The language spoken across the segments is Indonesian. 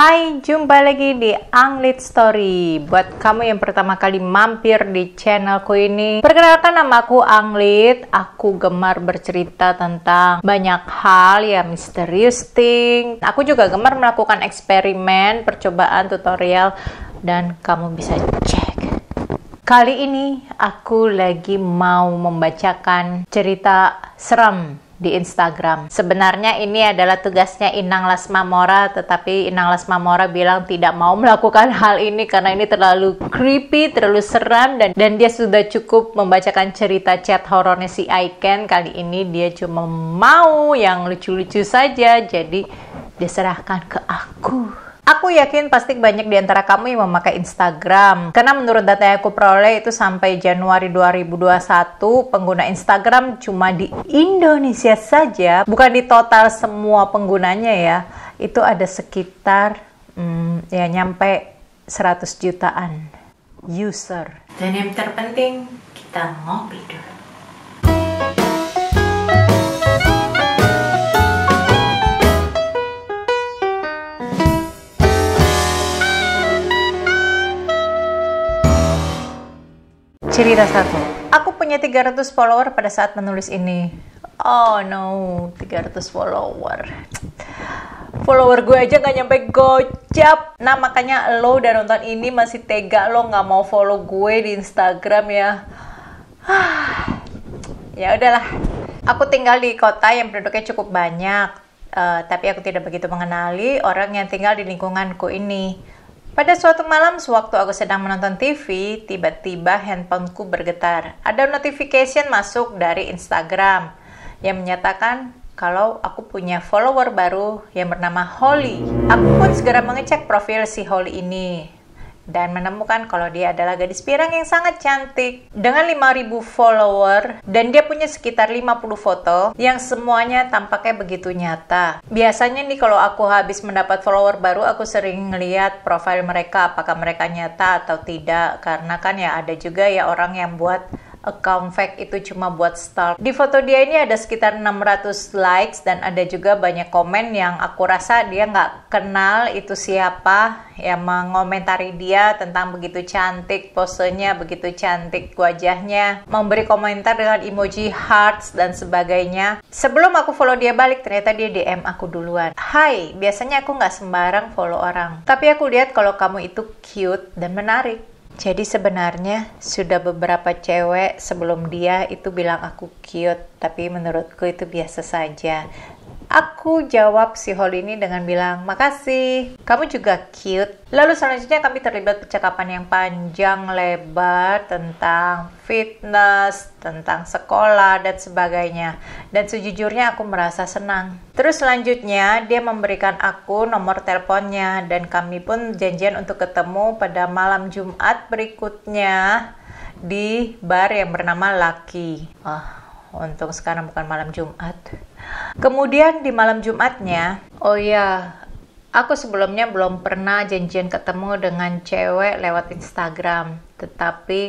Hai, jumpa lagi di Anglit Story. Buat kamu yang pertama kali mampir di channelku ini, perkenalkan nama aku Anglit. Aku gemar bercerita tentang banyak hal ya, misterius thing. Aku juga gemar melakukan eksperimen, percobaan, tutorial, dan kamu bisa cek. Kali ini aku lagi mau membacakan cerita seram di Instagram. Sebenarnya ini adalah tugasnya Inang Lasmamora, tetapi Inang Lasmamora bilang tidak mau melakukan hal ini karena ini terlalu creepy, terlalu seram, dan dia sudah cukup membacakan cerita chat horornya si Aiken. Kali ini dia cuma mau yang lucu-lucu saja, jadi diserahkan ke aku. Aku yakin pasti banyak di antara kamu yang memakai Instagram. Karena menurut data yang aku peroleh itu sampai Januari 2021, pengguna Instagram cuma di Indonesia saja, bukan di total semua penggunanya ya. Itu ada sekitar ya nyampe 100 jutaan user. Dan yang terpenting, kita ngopi dulu. Cerita 1. Aku punya 300 follower pada saat menulis ini. Oh no, 300 follower. Follower gue aja gak nyampe gocap. Nah makanya lo udah nonton ini masih tega lo gak mau follow gue di Instagram ya. Ya udahlah. Aku tinggal di kota yang penduduknya cukup banyak. Tapi aku tidak begitu mengenali orang yang tinggal di lingkunganku ini. Pada suatu malam, sewaktu aku sedang menonton TV, tiba-tiba handphoneku bergetar. Ada notification masuk dari Instagram yang menyatakan kalau aku punya follower baru yang bernama Holly. Aku pun segera mengecek profil si Holly ini dan menemukan kalau dia adalah gadis pirang yang sangat cantik dengan 5.000 follower, dan dia punya sekitar 50 foto yang semuanya tampaknya begitu nyata. Biasanya nih kalau aku habis mendapat follower baru, aku sering ngeliat profil mereka apakah mereka nyata atau tidak, karena kan ya ada juga ya orang yang buat account fake itu cuma buat stalk. Di foto dia ini ada sekitar 600 likes dan ada juga banyak komen yang aku rasa dia nggak kenal itu siapa yang mengomentari dia tentang begitu cantik posenya, begitu cantik wajahnya, memberi komentar dengan emoji hearts dan sebagainya. Sebelum aku follow dia balik, ternyata dia DM aku duluan. Hai, biasanya aku nggak sembarang follow orang, tapi aku lihat kalau kamu itu cute dan menarik. Jadi sebenarnya sudah beberapa cewek sebelum dia itu bilang aku cute, tapi menurutku itu biasa saja. Aku jawab si Holly ini dengan bilang, makasih, kamu juga cute. Lalu selanjutnya kami terlibat percakapan yang panjang lebar tentang fitness, tentang sekolah, dan sebagainya. Dan sejujurnya aku merasa senang. Terus selanjutnya dia memberikan aku nomor teleponnya, dan kami pun janjian untuk ketemu pada malam Jumat berikutnya di bar yang bernama Lucky. Untung sekarang bukan malam Jumat. Kemudian di malam Jumatnya, oh ya, aku sebelumnya belum pernah janjian ketemu dengan cewek lewat Instagram. Tetapi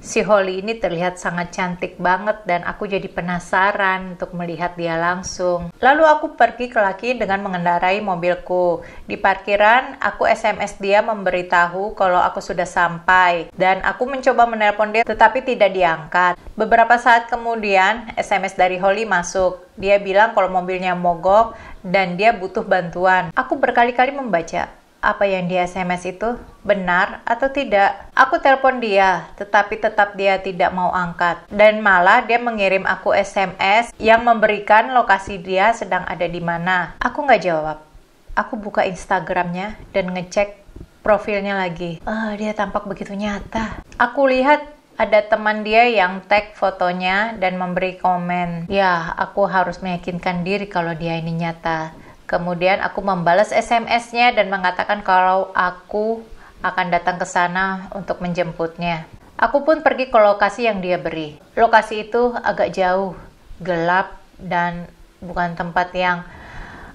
si Holly ini terlihat sangat cantik banget dan aku jadi penasaran untuk melihat dia langsung. Lalu aku pergi ke Lucky dengan mengendarai mobilku. Di parkiran, aku SMS dia memberitahu kalau aku sudah sampai. Dan aku mencoba menelpon dia tetapi tidak diangkat. Beberapa saat kemudian, SMS dari Holly masuk. Dia bilang kalau mobilnya mogok dan dia butuh bantuan. Aku berkali-kali membaca apa yang di SMS itu benar atau tidak. Aku telepon dia, tetapi tetap dia tidak mau angkat. Dan malah dia mengirim aku SMS yang memberikan lokasi dia sedang ada di mana. Aku nggak jawab. Aku buka Instagramnya dan ngecek profilnya lagi. Dia tampak begitu nyata. Aku lihat ada teman dia yang tag fotonya dan memberi komen. Ya, aku harus meyakinkan diri kalau dia ini nyata. Kemudian aku membalas SMS-nya dan mengatakan kalau aku akan datang ke sana untuk menjemputnya. Aku pun pergi ke lokasi yang dia beri. Lokasi itu agak jauh, gelap, dan bukan tempat yang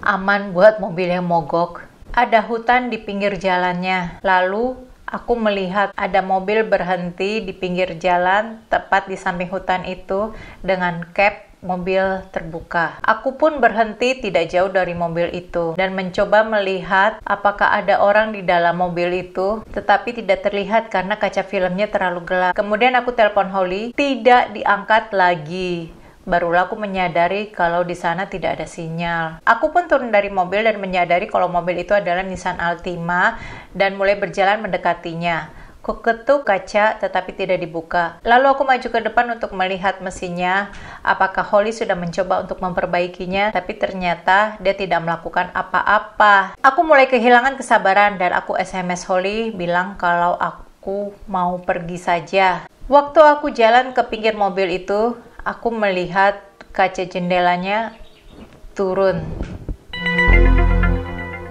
aman buat mobil yang mogok. Ada hutan di pinggir jalannya. Lalu aku melihat ada mobil berhenti di pinggir jalan tepat di samping hutan itu dengan cap mobil terbuka. Aku pun berhenti tidak jauh dari mobil itu dan mencoba melihat apakah ada orang di dalam mobil itu, tetapi tidak terlihat karena kaca filmnya terlalu gelap. Kemudian aku telepon Holly, tidak diangkat lagi. Barulah aku menyadari kalau di sana tidak ada sinyal. Aku pun turun dari mobil dan menyadari kalau mobil itu adalah Nissan Altima dan mulai berjalan mendekatinya. Ku ketuk kaca tetapi tidak dibuka. Lalu aku maju ke depan untuk melihat mesinnya. Apakah Holly sudah mencoba untuk memperbaikinya, tapi ternyata dia tidak melakukan apa-apa. Aku mulai kehilangan kesabaran dan aku SMS Holly bilang kalau aku mau pergi saja. Waktu aku jalan ke pinggir mobil itu, aku melihat kaca jendelanya turun.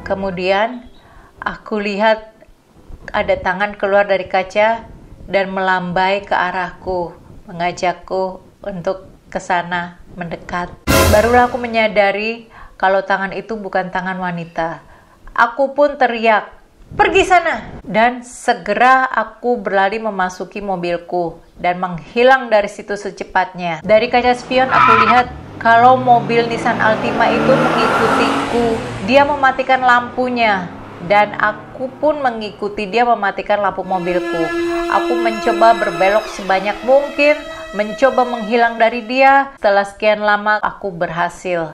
Kemudian aku lihat ada tangan keluar dari kaca dan melambai ke arahku, mengajakku untuk ke sana mendekat. Barulah aku menyadari kalau tangan itu bukan tangan wanita. Aku pun teriak, "Pergi sana!" Dan segera aku berlari memasuki mobilku dan menghilang dari situ secepatnya. Dari kaca spion aku lihat kalau mobil Nissan Altima itu mengikutiku. Dia mematikan lampunya dan aku pun mengikuti dia mematikan lampu mobilku. Aku mencoba berbelok sebanyak mungkin, mencoba menghilang dari dia. Setelah sekian lama aku berhasil.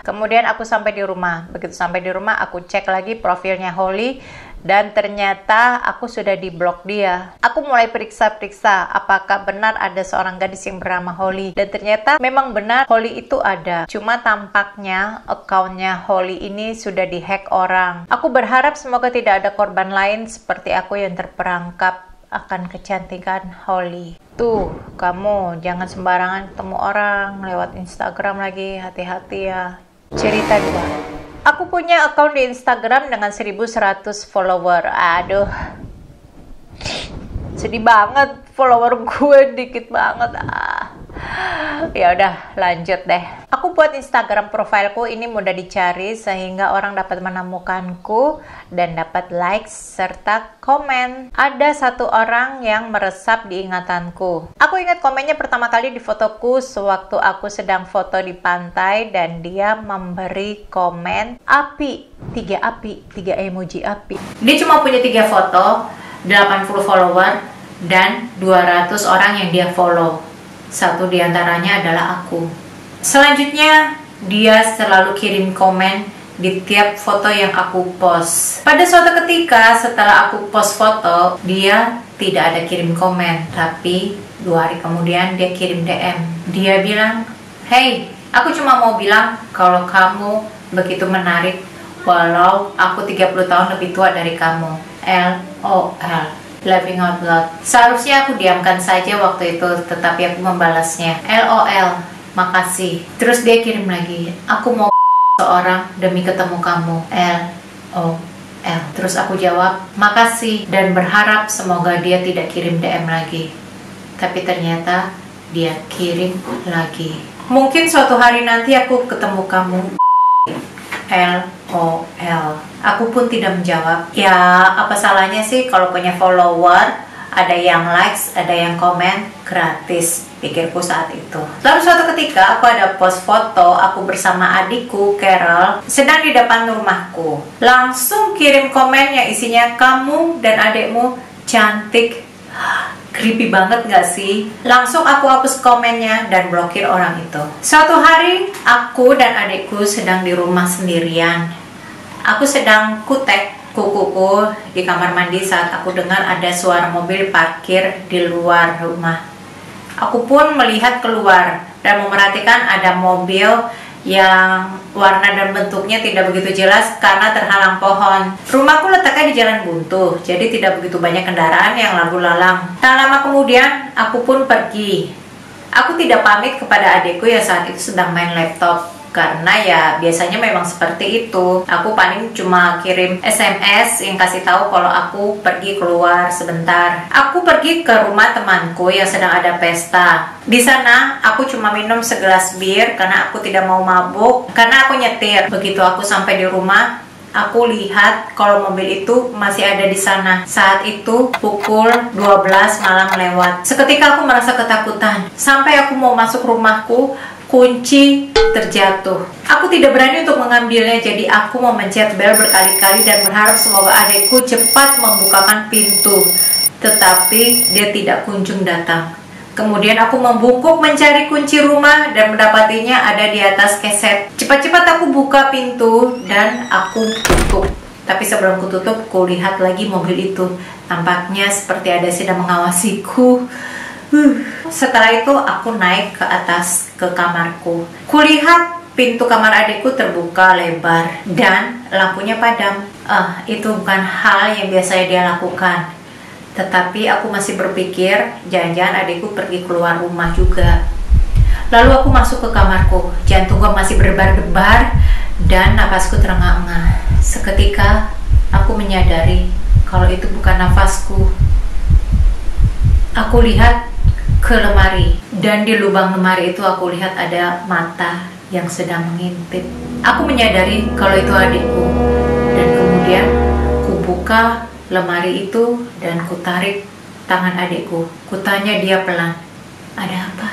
Kemudian aku sampai di rumah. Begitu sampai di rumah aku cek lagi profilnya Holly dan ternyata aku sudah diblok dia. Aku mulai periksa-periksa apakah benar ada seorang gadis yang bernama Holly. Dan ternyata memang benar Holly itu ada. Cuma tampaknya akunnya Holly ini sudah dihack orang. Aku berharap semoga tidak ada korban lain seperti aku yang terperangkap akan kecantikan Holly. Tuh, kamu jangan sembarangan ketemu orang lewat Instagram lagi. Hati-hati ya. Cerita 2. Aku punya akun di Instagram dengan 1100 follower. Aduh, sedih banget, follower gue dikit banget. Ya udah, lanjut deh. Aku buat Instagram profilku ini mudah dicari sehingga orang dapat menemukanku dan dapat likes serta komen. Ada satu orang yang meresap di ingatanku. Aku ingat komennya pertama kali di fotoku sewaktu aku sedang foto di pantai dan dia memberi komen api, 3 emoji api. Dia cuma punya 3 foto, 80 follower dan 200 orang yang dia follow. Satu diantaranya adalah aku. Selanjutnya, dia selalu kirim komen di tiap foto yang aku post. Pada suatu ketika setelah aku post foto, dia tidak ada kirim komen. Tapi 2 hari kemudian dia kirim DM. Dia bilang, "Hey, aku cuma mau bilang kalau kamu begitu menarik walau aku 30 tahun lebih tua dari kamu. LOL. Laughing out loud." Seharusnya aku diamkan saja waktu itu, tetapi aku membalasnya, "LOL, makasih." Terus dia kirim lagi, "Aku mau seorang demi ketemu kamu. LOL." Terus aku jawab, "Makasih," dan berharap semoga dia tidak kirim DM lagi. Tapi ternyata dia kirim lagi. "Mungkin suatu hari nanti aku ketemu kamu." LOL. Aku pun tidak menjawab. Ya, apa salahnya sih kalau punya follower, ada yang likes, ada yang komen, gratis, pikirku saat itu. Lalu suatu ketika aku ada post foto aku bersama adikku Carol sedang di depan rumahku. Langsung kirim komen yang isinya, "Kamu dan adikmu cantik." Creepy banget gak sih? Langsung aku hapus komennya dan blokir orang itu. Suatu hari, aku dan adikku sedang di rumah sendirian. Aku sedang kutek kukuku di kamar mandi saat aku dengar ada suara mobil parkir di luar rumah. Aku pun melihat keluar dan memerhatikan ada mobil yang warna dan bentuknya tidak begitu jelas karena terhalang pohon. Rumahku letaknya di jalan buntu, jadi tidak begitu banyak kendaraan yang lalu lalang. Tak lama kemudian, aku pun pergi. Aku tidak pamit kepada adikku yang saat itu sedang main laptop. Karena ya biasanya memang seperti itu. Aku paling cuma kirim SMS yang kasih tahu kalau aku pergi keluar sebentar. Aku pergi ke rumah temanku yang sedang ada pesta. Di sana aku cuma minum segelas bir karena aku tidak mau mabuk, karena aku nyetir. Begitu aku sampai di rumah, aku lihat kalau mobil itu masih ada di sana. Saat itu pukul 12 malam lewat. Seketika aku merasa ketakutan. Sampai aku mau masuk rumahku, kunci terjatuh. Aku tidak berani untuk mengambilnya, jadi aku memencet bel berkali-kali dan berharap semoga adikku cepat membukakan pintu. Tetapi dia tidak kunjung datang. Kemudian aku membungkuk mencari kunci rumah dan mendapatinya ada di atas keset. Cepat-cepat aku buka pintu dan aku tutup. Tapi sebelum ku tutup, ku lihat lagi mobil itu. Tampaknya seperti ada yang sedang mengawasiku. Setelah itu aku naik ke atas ke kamarku. Kulihat pintu kamar adikku terbuka lebar dan lampunya padam. Itu bukan hal yang biasa dia lakukan. Tetapi aku masih berpikir jangan-jangan adikku pergi keluar rumah juga. Lalu aku masuk ke kamarku. Jantungku masih berdebar-debar dan napasku terengah-engah. Seketika aku menyadari kalau itu bukan nafasku. Aku lihat ke lemari dan di lubang lemari itu aku lihat ada mata yang sedang mengintip. Aku menyadari kalau itu adikku dan kemudian ku buka lemari itu dan ku tarik tangan adikku. Ku tanya dia pelan, "Ada apa?"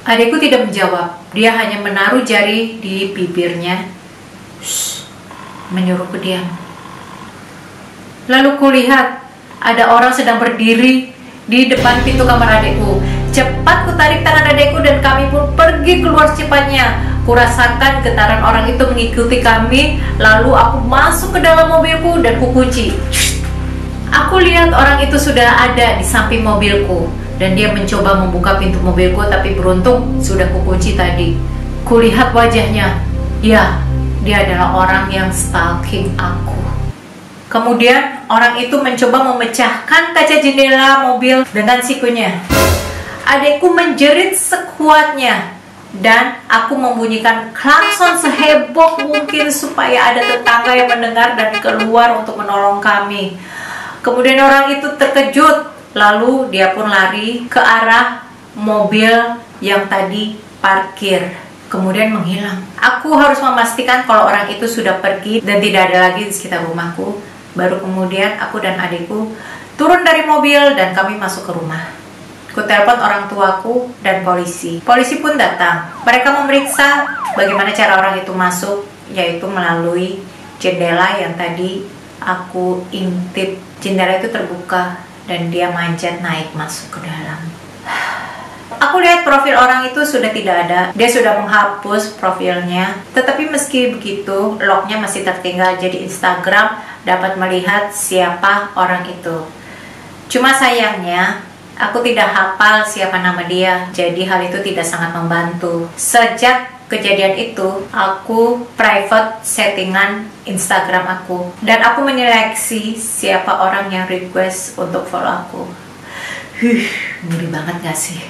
Adikku tidak menjawab. Dia hanya menaruh jari di bibirnya, menyuruhku diam. Lalu ku lihat ada orang sedang berdiri di depan pintu kamar adikku. Cepat ku tarik tangan adikku dan kami pun pergi keluar secepatnya. Kurasakan getaran orang itu mengikuti kami. Lalu aku masuk ke dalam mobilku dan ku kunci. Aku lihat orang itu sudah ada di samping mobilku dan dia mencoba membuka pintu mobilku, tapi beruntung sudah ku kunci tadi. Kulihat wajahnya. Ya, dia adalah orang yang stalking aku. Kemudian orang itu mencoba memecahkan kaca jendela mobil dengan sikunya. Adikku menjerit sekuatnya dan aku membunyikan klakson seheboh mungkin supaya ada tetangga yang mendengar dan keluar untuk menolong kami. Kemudian orang itu terkejut, lalu dia pun lari ke arah mobil yang tadi parkir, kemudian menghilang. Aku harus memastikan kalau orang itu sudah pergi dan tidak ada lagi di sekitar rumahku. Baru kemudian aku dan adikku turun dari mobil dan kami masuk ke rumah. Ku telepon orang tuaku dan polisi. Polisi pun datang. Mereka memeriksa bagaimana cara orang itu masuk, yaitu melalui jendela yang tadi aku intip. Jendela itu terbuka dan dia manjat naik masuk ke dalam. Aku lihat profil orang itu sudah tidak ada. Dia sudah menghapus profilnya. Tetapi meski begitu, lognya masih tertinggal. Jadi Instagram dapat melihat siapa orang itu. Cuma sayangnya, aku tidak hafal siapa nama dia. Jadi hal itu tidak sangat membantu. Sejak kejadian itu, aku private settingan Instagram aku. Dan aku menyeleksi siapa orang yang request untuk follow aku. Ngeri banget gak sih?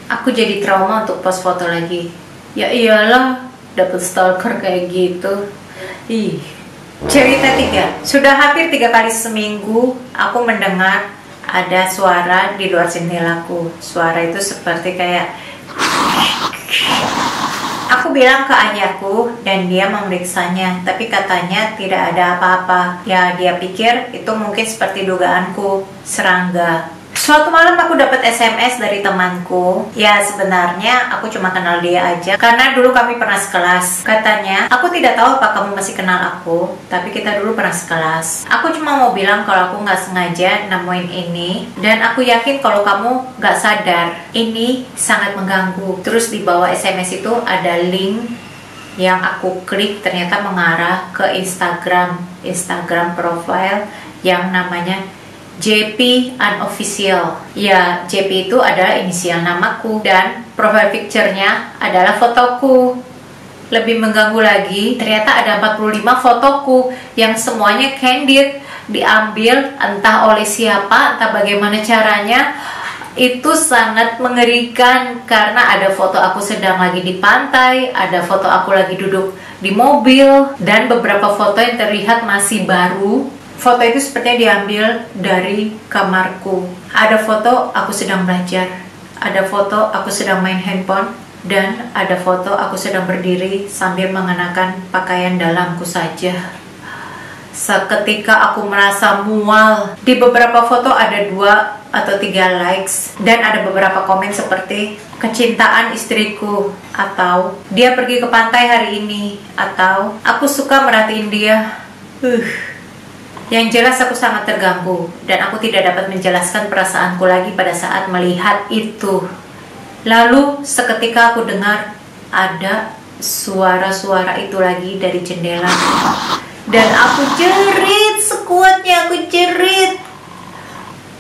Aku jadi trauma untuk post foto lagi. Ya iyalah, dapet stalker kayak gitu. Cerita 3. Sudah hampir 3 kali seminggu aku mendengar ada suara di luar jendelaku. Suara itu seperti kayak. Aku bilang ke ayahku dan dia memeriksanya, tapi katanya tidak ada apa-apa. Ya dia pikir itu mungkin seperti dugaanku, serangga. Suatu malam aku dapat SMS dari temanku. Ya sebenarnya aku cuma kenal dia aja, karena dulu kami pernah sekelas. Katanya, aku tidak tahu apa kamu masih kenal aku, tapi kita dulu pernah sekelas. Aku cuma mau bilang kalau aku nggak sengaja nemuin ini, dan aku yakin kalau kamu nggak sadar, ini sangat mengganggu. Terus di bawah SMS itu ada link yang aku klik, ternyata mengarah ke Instagram profile yang namanya JP Unofficial. Ya, JP itu adalah inisial namaku dan profile picture-nya adalah fotoku. Lebih mengganggu lagi, ternyata ada 45 fotoku yang semuanya candid, diambil entah oleh siapa, entah bagaimana caranya. Itu sangat mengerikan karena ada foto aku sedang lagi di pantai, ada foto aku lagi duduk di mobil, dan beberapa foto yang terlihat masih baru. Foto itu sepertinya diambil dari kamarku. Ada foto aku sedang belajar, ada foto aku sedang main handphone, dan ada foto aku sedang berdiri sambil mengenakan pakaian dalamku saja. Seketika aku merasa mual. Di beberapa foto ada 2 atau 3 likes, dan ada beberapa komen seperti, kecintaan istriku, atau dia pergi ke pantai hari ini, atau aku suka merhatiin dia. Yang jelas aku sangat terganggu dan aku tidak dapat menjelaskan perasaanku lagi pada saat melihat itu. Lalu seketika aku dengar ada suara-suara itu lagi dari jendela. Dan aku jerit, sekuatnya aku jerit.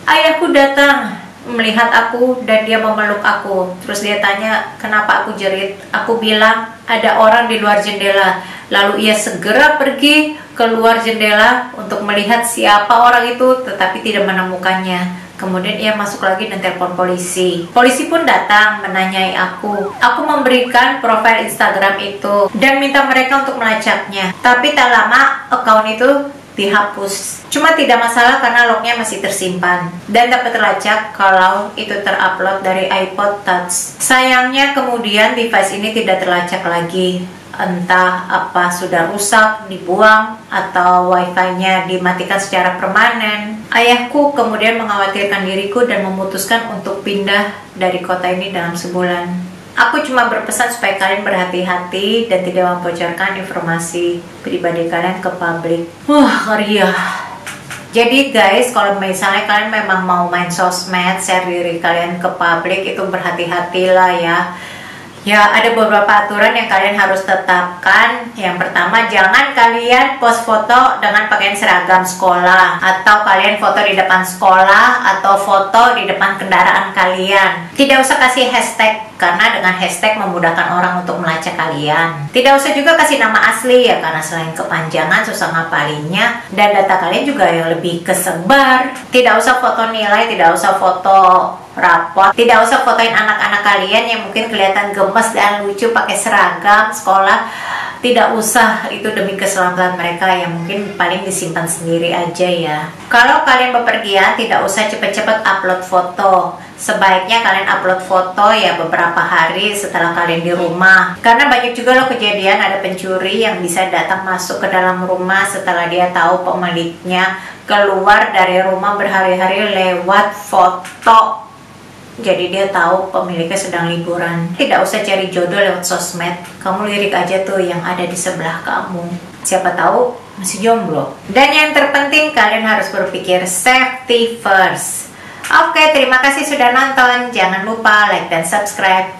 Ayahku datang melihat aku dan dia memeluk aku. Terus dia tanya kenapa aku jerit. Aku bilang ada orang di luar jendela. Lalu ia segera pergi keluar jendela untuk melihat siapa orang itu, tetapi tidak menemukannya. Kemudian ia masuk lagi dan telepon polisi. Polisi pun datang menanyai aku. Aku memberikan profil Instagram itu dan minta mereka untuk melacaknya. Tapi tak lama akun itu dihapus. Cuma tidak masalah karena lognya masih tersimpan dan dapat terlacak kalau itu terupload dari iPod Touch. Sayangnya kemudian device ini tidak terlacak lagi. Entah apa sudah rusak, dibuang, atau wifi-nya dimatikan secara permanen. Ayahku kemudian mengkhawatirkan diriku dan memutuskan untuk pindah dari kota ini dalam sebulan. Aku cuma berpesan supaya kalian berhati-hati dan tidak membocorkan informasi pribadi kalian ke publik. Ngeri ya. Jadi guys, kalau misalnya kalian memang mau main sosmed, share diri kalian ke publik, itu berhati-hatilah ya. Ya, ada beberapa aturan yang kalian harus tetapkan. Yang pertama, jangan kalian post foto dengan pakaian seragam sekolah, atau kalian foto di depan sekolah, atau foto di depan kendaraan kalian. Tidak usah kasih hashtag, karena dengan hashtag memudahkan orang untuk melacak kalian. Tidak usah juga kasih nama asli ya, karena selain kepanjangan susah ngapalinnya, dan data kalian juga yang lebih kesebar. Tidak usah foto nilai, tidak usah foto rapot, tidak usah fotoin anak-anak kalian yang mungkin kelihatan gemes dan lucu pakai seragam sekolah. Tidak usah, itu demi keselamatan mereka yang mungkin paling disimpan sendiri aja ya. Kalau kalian bepergian, tidak usah cepet-cepet upload foto. Sebaiknya kalian upload foto ya beberapa hari setelah kalian di rumah. Karena banyak juga loh kejadian ada pencuri yang bisa datang masuk ke dalam rumah setelah dia tahu pemiliknya keluar dari rumah berhari-hari lewat foto. Jadi dia tahu pemiliknya sedang liburan. Tidak usah cari jodoh lewat sosmed. Kamu lirik aja tuh yang ada di sebelah kamu. Siapa tahu masih jomblo. Dan yang terpenting kalian harus berpikir safety first. Oke, terima kasih sudah nonton. Jangan lupa like dan subscribe.